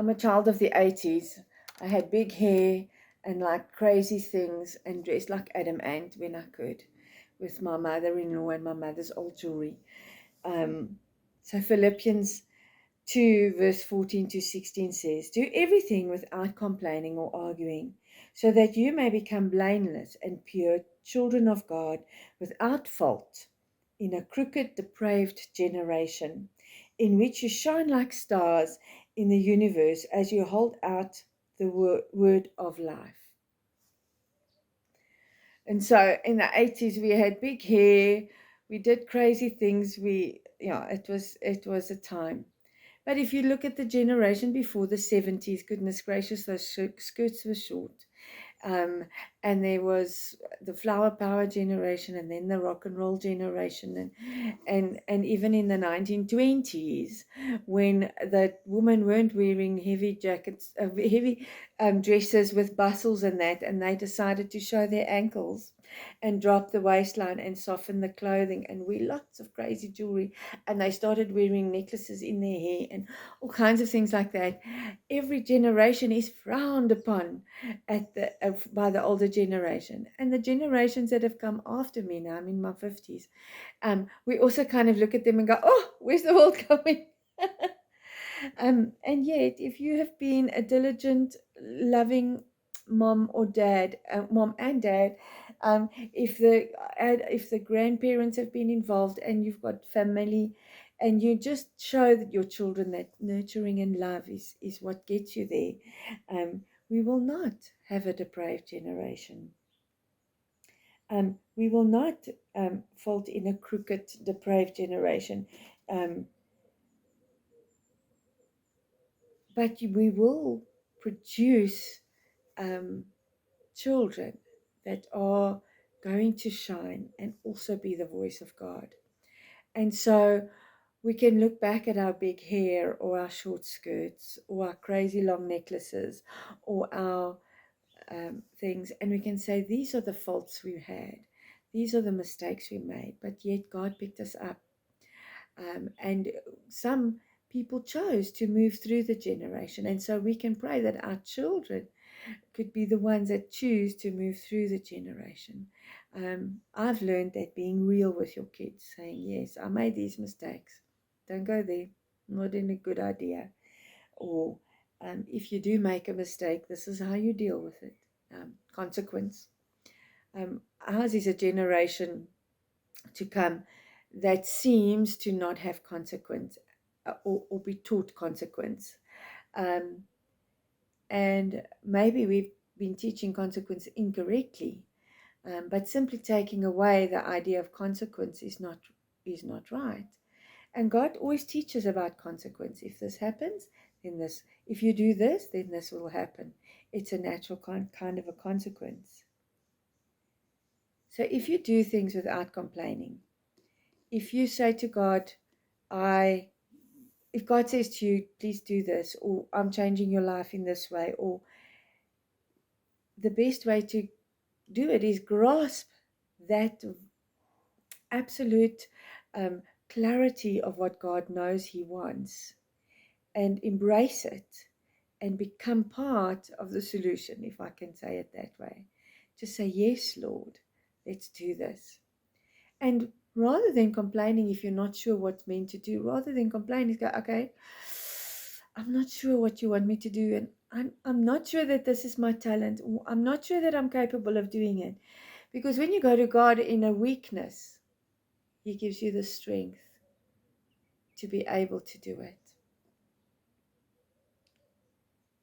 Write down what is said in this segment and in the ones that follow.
I'm a child of the 80s. I had big hair and like crazy things and dressed like Adam Ant when I could with my mother-in-law and my mother's old jewelry. Um, so Philippians 2 verse 14 to 16 says, "Do everything without complaining or arguing, so that you may become blameless and pure children of God without fault in a crooked, depraved generation, in which you shine like stars in the universe as you hold out the word of life." And so in the 80s, we had big hair, we did crazy things. It was a time. But if you look at the generation before the 70s, goodness gracious, those skirts were short. Um, and there was the flower power generation, and then the rock and roll generation, and even in the 1920s, when the women weren't wearing heavy jackets, heavy dresses with bustles and that, and they decided to show their ankles and drop the waistline and soften the clothing and wear lots of crazy jewelry, and they started wearing necklaces in their hair and all kinds of things like that. Every generation is frowned upon by the older generation, and the generations that have come after me now, I'm in my 50s, we also kind of look at them and go, oh, where's the world going? And yet, if you have been a diligent, loving mom or dad, mom and dad, if the grandparents have been involved and you've got family, and you just show that your children that nurturing and love is what gets you there, we will not have a depraved generation. We will not fall in a crooked, depraved generation. Um, but we will produce children that are going to shine and also be the voice of God. And so we can look back at our big hair or our short skirts or our crazy long necklaces or our things, and we can say, these are the faults we had. These are the mistakes we made, but yet God picked us up. And some people chose to move through the generation. And so we can pray that our children could be the ones that choose to move through the generation. I've learned that being real with your kids, saying, yes, I made these mistakes. Don't go there. Not in a good idea. Or if you do make a mistake, this is how you deal with it. Consequence. Ours is a generation to come that seems to not have consequence or be taught consequence. And maybe we've been teaching consequence incorrectly, but simply taking away the idea of consequence is not right. And God always teaches about consequence. If this happens, then this. If you do this, then this will happen. It's a natural kind of a consequence. So if you do things without complaining, if you say to God, if God says to you, please do this, or I'm changing your life in this way, or the best way to do it is grasp that absolute clarity of what God knows He wants and embrace it and become part of the solution, if I can say it that way. Just say, yes, Lord, let's do this. And rather than complaining if you're not sure what's meant to do, rather than complaining, go, okay, I'm not sure what you want me to do, and I'm not sure that this is my talent. I'm not sure that I'm capable of doing it. Because when you go to God in a weakness, He gives you the strength to be able to do it.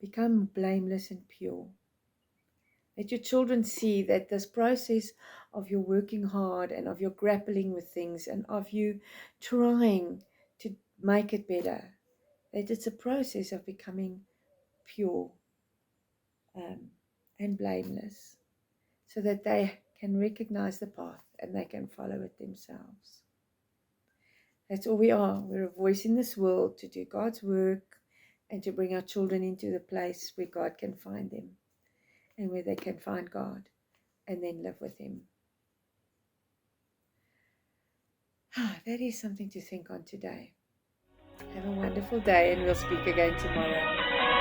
Become blameless and pure. Let your children see that this process of your working hard and of your grappling with things and of you trying to make it better, that it's a process of becoming pure and blameless, so that they can recognize the path and they can follow it themselves. That's all we are. We're a voice in this world to do God's work and to bring our children into the place where God can find them and where they can find God and then live with Him. That is something to think on today. Have a wonderful day, and we'll speak again tomorrow.